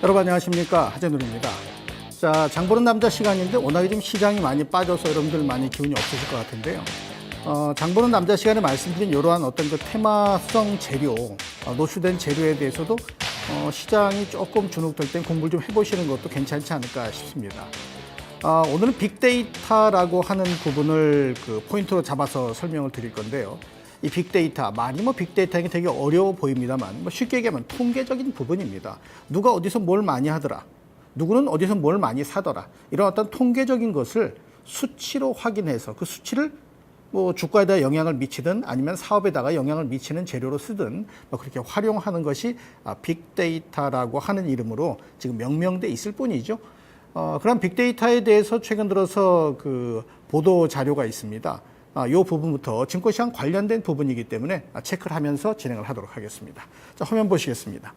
여러분 안녕하십니까, 하재누리입니다. 자, 장보는 남자 시간인데 워낙에 좀 시장이 많이 빠져서 여러분들 많이 기운이 없으실 것 같은데요. 장보는 남자 시간에 말씀드린 이러한 어떤 그 테마성 재료, 노출된 재료에 대해서도 시장이 조금 주눅들 땐 공부를 좀 해보시는 것도 괜찮지 않을까 싶습니다. 오늘은 빅데이터라고 하는 부분을 그 포인트로 잡아서 설명을 드릴 건데요. 이 빅데이터, 많이 빅데이터는 되게 어려워 보입니다만, 쉽게 얘기하면 통계적인 부분입니다. 누가 어디서 뭘 많이 하더라, 누구는 어디서 뭘 많이 사더라, 이런 어떤 통계적인 것을 수치로 확인해서 그 수치를 주가에다 영향을 미치든 아니면 사업에다가 영향을 미치는 재료로 쓰든 그렇게 활용하는 것이 빅데이터라고 하는 이름으로 지금 명명돼 있을 뿐이죠. 그런 빅데이터에 대해서 최근 들어서 그 보도 자료가 있습니다. 이 부분부터 증권시장 관련된 부분이기 때문에 체크를 하면서 진행을 하도록 하겠습니다. 자, 화면 보시겠습니다.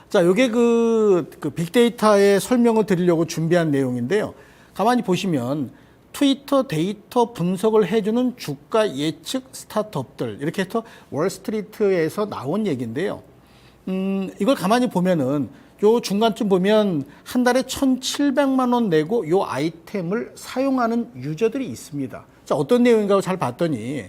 자, 요게 그 빅데이터의 설명을 드리려고 준비한 내용인데요. 가만히 보시면 트위터 데이터 분석을 해주는 주가 예측 스타트업들, 이렇게 해서 월스트리트에서 나온 얘기인데요. 이걸 가만히 보면은 요 중간쯤 보면 한 달에 1,700만 원 내고 요 아이템을 사용하는 유저들이 있습니다. 자, 어떤 내용인가 잘 봤더니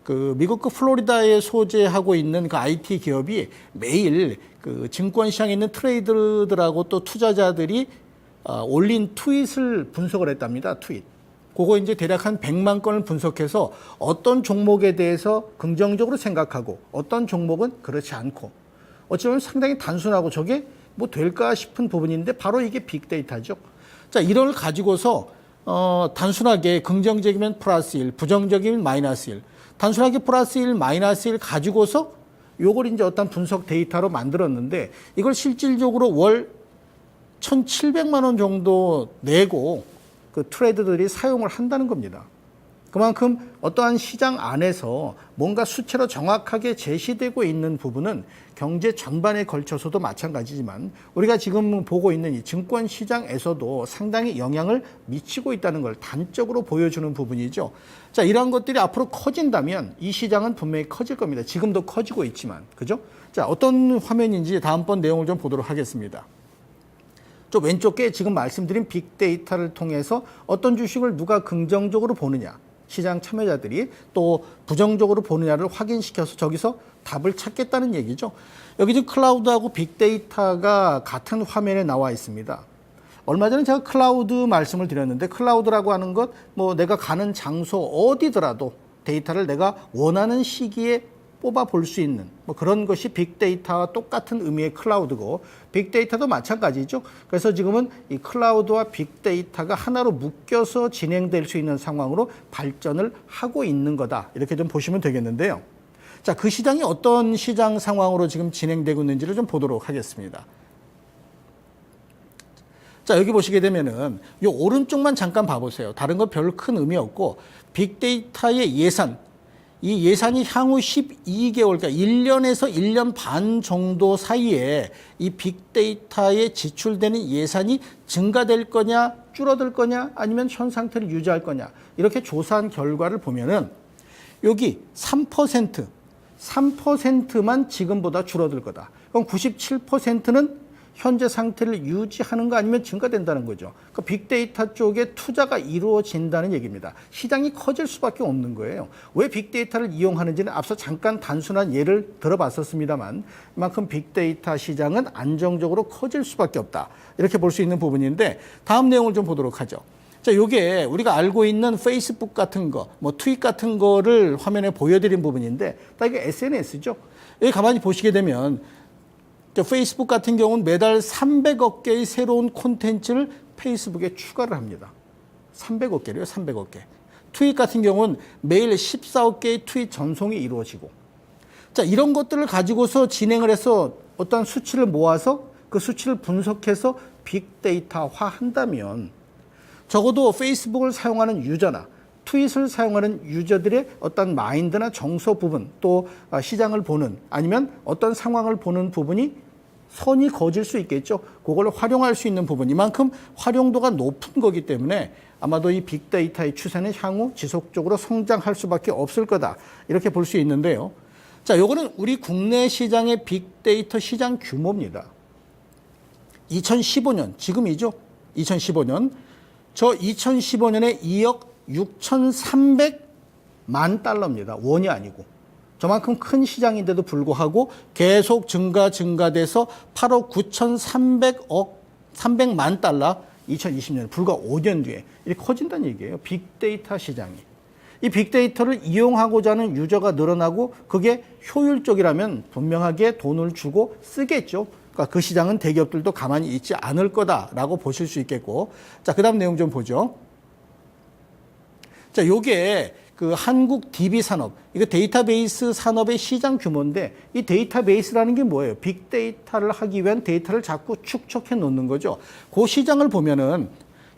그 미국 그 플로리다에 소재하고 있는 그 IT 기업이 매일 그 증권 시장에 있는 트레이더들하고 또 투자자들이 올린 트윗을 분석을 했답니다. 트윗. 그거 이제 대략 한 100만 건을 분석해서 어떤 종목에 대해서 긍정적으로 생각하고 어떤 종목은 그렇지 않고, 어찌보면 상당히 단순하고 저게 될까 싶은 부분인데 바로 이게 빅데이터죠. 자, 이걸 가지고서 단순하게 긍정적이면 플러스 1, 부정적이면 마이너스 1, 단순하게 플러스 1, 마이너스 1 가지고서 요걸 이제 어떤 분석 데이터로 만들었는데, 이걸 실질적으로 월 1,700만 원 정도 내고 그 트레이더들이 사용을 한다는 겁니다. 그만큼 어떠한 시장 안에서 뭔가 수치로 정확하게 제시되고 있는 부분은 경제 전반에 걸쳐서도 마찬가지지만 우리가 지금 보고 있는 이 증권 시장에서도 상당히 영향을 미치고 있다는 걸 단적으로 보여주는 부분이죠. 자, 이러한 것들이 앞으로 커진다면 이 시장은 분명히 커질 겁니다. 지금도 커지고 있지만, 그죠? 자, 어떤 화면인지 다음번 내용을 좀 보도록 하겠습니다. 저 왼쪽에 지금 말씀드린 빅데이터를 통해서 어떤 주식을 누가 긍정적으로 보느냐, 시장 참여자들이 또 부정적으로 보느냐를 확인시켜서 저기서 답을 찾겠다는 얘기죠. 여기 지금 클라우드하고 빅데이터가 같은 화면에 나와 있습니다. 얼마 전에 제가 클라우드 말씀을 드렸는데, 클라우드라고 하는 것, 내가 가는 장소 어디더라도 데이터를 내가 원하는 시기에 뽑아 볼 수 있는 그런 것이 빅데이터와 똑같은 의미의 클라우드고, 빅데이터도 마찬가지죠. 그래서 지금은 이 클라우드와 빅데이터가 하나로 묶여서 진행될 수 있는 상황으로 발전을 하고 있는 거다, 이렇게 좀 보시면 되겠는데요. 자, 그 시장이 어떤 시장 상황으로 지금 진행되고 있는지를 좀 보도록 하겠습니다. 자, 여기 보시게 되면은 이 오른쪽만 잠깐 봐보세요. 다른 건 별 큰 의미 없고, 빅데이터의 예산, 이 예산이 향후 12개월, 그러니까 1년에서 1년 반 정도 사이에 이 빅데이터에 지출되는 예산이 증가될 거냐, 줄어들 거냐, 아니면 현 상태를 유지할 거냐, 이렇게 조사한 결과를 보면은 여기 3%만 지금보다 줄어들 거다. 그럼 97%는 현재 상태를 유지하는 거 아니면 증가된다는 거죠. 그 빅데이터 쪽에 투자가 이루어진다는 얘기입니다. 시장이 커질 수밖에 없는 거예요. 왜 빅데이터를 이용하는지는 앞서 잠깐 단순한 예를 들어봤었습니다만, 이만큼 빅데이터 시장은 안정적으로 커질 수밖에 없다, 이렇게 볼 수 있는 부분인데, 다음 내용을 좀 보도록 하죠. 자, 요게 우리가 알고 있는 페이스북 같은 거, 트윗 같은 거를 화면에 보여드린 부분인데, 다 이게 SNS죠. 여기 가만히 보시게 되면 페이스북 같은 경우는 매달 300억 개의 새로운 콘텐츠를 페이스북에 추가를 합니다. 300억 개래요, 300억 개. 트윗 같은 경우는 매일 14억 개의 트윗 전송이 이루어지고. 자, 이런 것들을 가지고서 진행을 해서 어떤 수치를 모아서 그 수치를 분석해서 빅데이터화 한다면, 적어도 페이스북을 사용하는 유저나 트윗을 사용하는 유저들의 어떤 마인드나 정서 부분, 또 시장을 보는, 아니면 어떤 상황을 보는 부분이 선이 그어질 수 있겠죠. 그걸 활용할 수 있는 부분, 이만큼 활용도가 높은 거기 때문에 아마도 이 빅데이터의 추세는 향후 지속적으로 성장할 수밖에 없을 거다, 이렇게 볼 수 있는데요. 자, 요거는 우리 국내 시장의 빅데이터 시장 규모입니다. 2015년, 지금이죠. 2015년. 저 2015년에 2억 6,300만 달러입니다. 원이 아니고. 저만큼 큰 시장인데도 불구하고 계속 증가돼서 8억 9,300만 달러 2020년, 불과 5년 뒤에 이렇게 커진다는 얘기예요. 빅데이터 시장이. 이 빅데이터를 이용하고자 하는 유저가 늘어나고 그게 효율적이라면 분명하게 돈을 주고 쓰겠죠. 그러니까 그 시장은 대기업들도 가만히 있지 않을 거다라고 보실 수 있겠고. 자, 그 다음 내용 좀 보죠. 자, 요게 그 한국 DB 산업, 이거 데이터베이스 산업의 시장 규모인데 이 데이터베이스라는 게 뭐예요? 빅데이터를 하기 위한 데이터를 자꾸 축적해 놓는 거죠. 그 시장을 보면은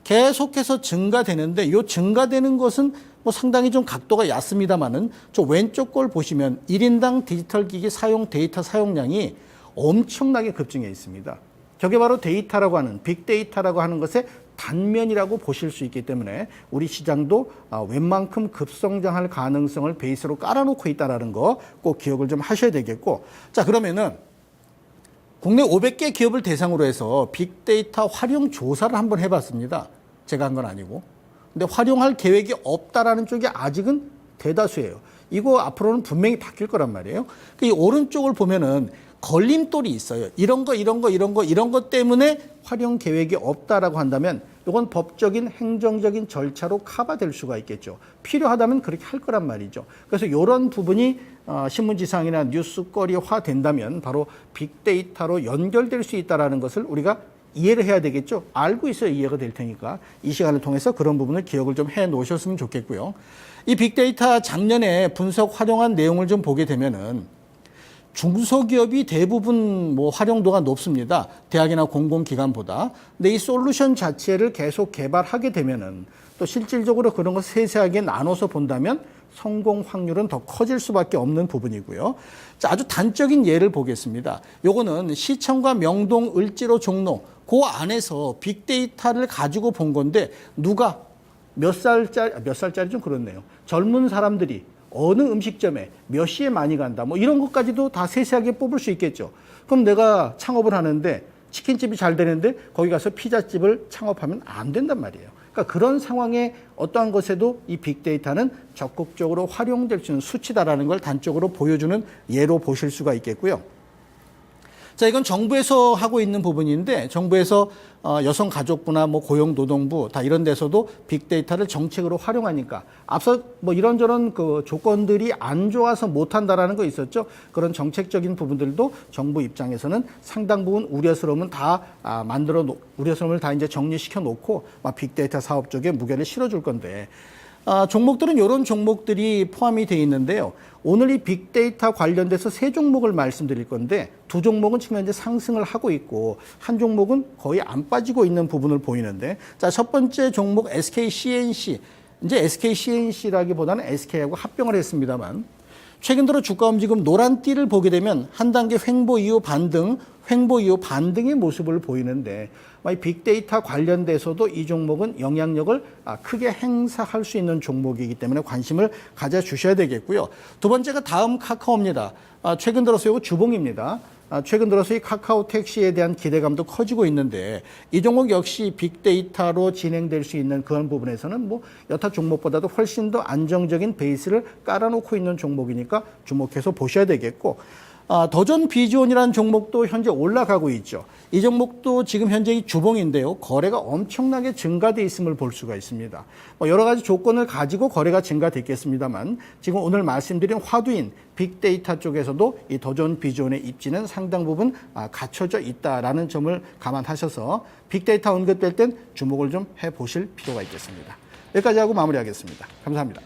계속해서 증가되는데 이 증가되는 것은 뭐 상당히 좀 각도가 얕습니다만은 저 왼쪽 걸 보시면 1인당 디지털 기기 사용 데이터 사용량이 엄청나게 급증해 있습니다. 저게 바로 데이터라고 하는 빅데이터라고 하는 것의 단면이라고 보실 수 있기 때문에 우리 시장도 웬만큼 급성장할 가능성을 베이스로 깔아놓고 있다는 거 꼭 기억을 좀 하셔야 되겠고. 자, 그러면은 국내 500개 기업을 대상으로 해서 빅데이터 활용 조사를 한번 해봤습니다. 제가 한 건 아니고. 근데 활용할 계획이 없다라는 쪽이 아직은 대다수예요. 이거 앞으로는 분명히 바뀔 거란 말이에요. 이 오른쪽을 보면은 걸림돌이 있어요. 이런 거 때문에 활용 계획이 없다라고 한다면 이건 법적인 행정적인 절차로 커버될 수가 있겠죠. 필요하다면 그렇게 할 거란 말이죠. 그래서 이런 부분이 신문지상이나 뉴스거리화 된다면 바로 빅데이터로 연결될 수 있다는 것을 우리가 이해를 해야 되겠죠. 알고 있어야 이해가 될 테니까 이 시간을 통해서 그런 부분을 기억을 좀 해 놓으셨으면 좋겠고요. 이 빅데이터 작년에 분석 활용한 내용을 좀 보게 되면은 중소기업이 대부분 뭐 활용도가 높습니다. 대학이나 공공기관보다. 근데 이 솔루션 자체를 계속 개발하게 되면은 또 실질적으로 그런 거 세세하게 나눠서 본다면 성공 확률은 더 커질 수밖에 없는 부분이고요. 자, 아주 단적인 예를 보겠습니다. 요거는 시청과 명동, 을지로, 종로 그 안에서 빅데이터를 가지고 본 건데 누가 몇 살짜리 좀 그렇네요. 젊은 사람들이 어느 음식점에 몇 시에 많이 간다. 뭐 이런 것까지도 다 세세하게 뽑을 수 있겠죠. 그럼 내가 창업을 하는데 치킨집이 잘 되는데 거기 가서 피자집을 창업하면 안 된단 말이에요. 그러니까 그런 상황에 어떠한 것에도 이 빅데이터는 적극적으로 활용될 수 있는 수치다라는 걸 단적으로 보여주는 예로 보실 수가 있겠고요. 자, 이건 정부에서 하고 있는 부분인데 정부에서 여성가족부나 뭐 고용노동부 다 이런 데서도 빅데이터를 정책으로 활용하니까 앞서 뭐 이런저런 그 조건들이 안 좋아서 못한다라는 거 있었죠. 그런 정책적인 부분들도 정부 입장에서는 상당 부분 우려스러움은 다 우려스러움을 다 이제 정리시켜 놓고 빅데이터 사업 쪽에 무게를 실어줄 건데 종목들은 이런 종목들이 포함이 되어 있는데요. 오늘 이 빅데이터 관련돼서 세 종목을 말씀드릴 건데 두 종목은 지금 현재 상승을 하고 있고 한 종목은 거의 안 빠지고 있는 부분을 보이는데 자, 첫 번째 종목 SKCNC. 이제 SKCNC라기보다는 SK하고 합병을 했습니다만 최근 들어 주가 움직임 노란띠를 보게 되면 한 단계 횡보 이후 반등의 모습을 보이는데 이 빅데이터 관련돼서도 이 종목은 영향력을 크게 행사할 수 있는 종목이기 때문에 관심을 가져주셔야 되겠고요. 두 번째가 다음 카카오입니다. 최근 들어서 이거 주봉입니다. 최근 들어서 이 카카오 택시에 대한 기대감도 커지고 있는데 이 종목 역시 빅데이터로 진행될 수 있는 그런 부분에서는 뭐 여타 종목보다도 훨씬 더 안정적인 베이스를 깔아놓고 있는 종목이니까 주목해서 보셔야 되겠고 더존 비즈온이라는 종목도 현재 올라가고 있죠. 이 종목도 지금 현재 이 주봉인데요. 거래가 엄청나게 증가돼 있음을 볼 수가 있습니다. 여러 가지 조건을 가지고 거래가 증가됐겠습니다만 지금 오늘 말씀드린 화두인 빅데이터 쪽에서도 이 더존 비즈온의 입지는 상당 부분 갖춰져 있다라는 점을 감안하셔서 빅데이터 언급될 땐 주목을 좀 해보실 필요가 있겠습니다. 여기까지 하고 마무리하겠습니다. 감사합니다.